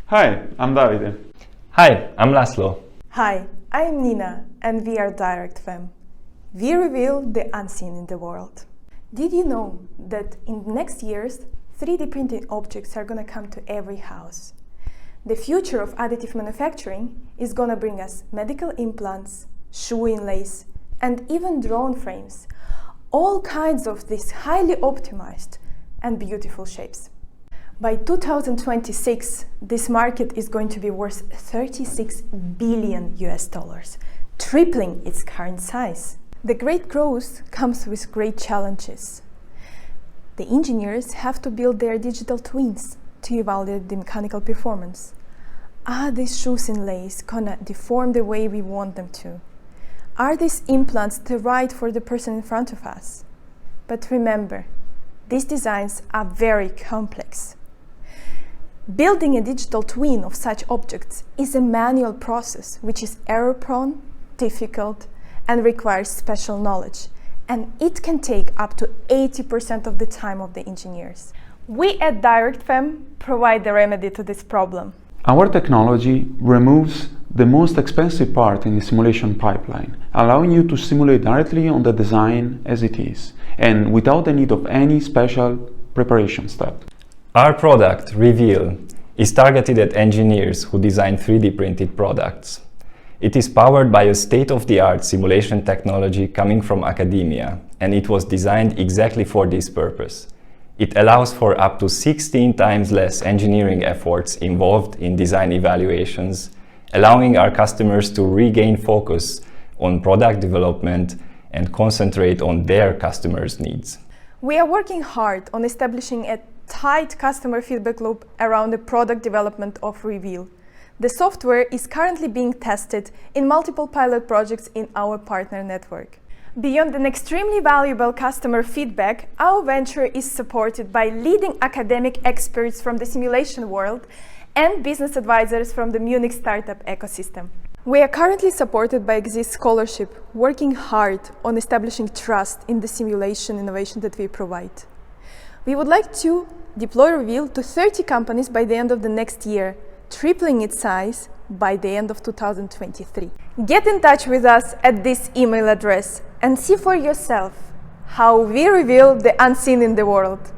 Hi, I'm Davide. Hi, I'm Laszlo. Hi, I'm Nina and we are DirectFEM. We reveal the unseen in the world. Did you know that in the next years, 3D printed objects are going to come to every house? The future of additive manufacturing is going to bring us medical implants, shoe inlays, and even drone frames. All kinds of these highly optimized and beautiful shapes. By 2026, this market is going to be worth 36 billion US dollars, tripling its current size. The great growth comes with great challenges. The engineers have to build their digital twins to evaluate the mechanical performance. Are these shoes inlays gonna deform the way we want them to? Are these implants the right for the person in front of us? But remember, these designs are very complex. Building a digital twin of such objects is a manual process which is error-prone, difficult, and requires special knowledge. And it can take up to 80% of the time of the engineers. We at DirectFEM provide the remedy to this problem. Our technology removes the most expensive part in the simulation pipeline, allowing you to simulate directly on the design as it is, and without the need of any special preparation step. Our product, Reveal, is targeted at engineers who design 3D printed products. It is powered by a state-of-the-art simulation technology coming from academia, and it was designed exactly for this purpose. It allows for up to 16 times less engineering efforts involved in design evaluations, allowing our customers to regain focus on product development and concentrate on their customers' needs. We are working hard on establishing a tight customer feedback loop around the product development of Reveal. The software is currently being tested in multiple pilot projects in our partner network. Beyond an extremely valuable customer feedback, our venture is supported by leading academic experts from the simulation world and business advisors from the Munich startup ecosystem. We are currently supported by Exist Scholarship, working hard on establishing trust in the simulation innovation that we provide. We would like to deploy Reveal to 30 companies by the end of the next year, tripling its size by the end of 2023. Get in touch with us at this email address and see for yourself how we reveal the unseen in the world.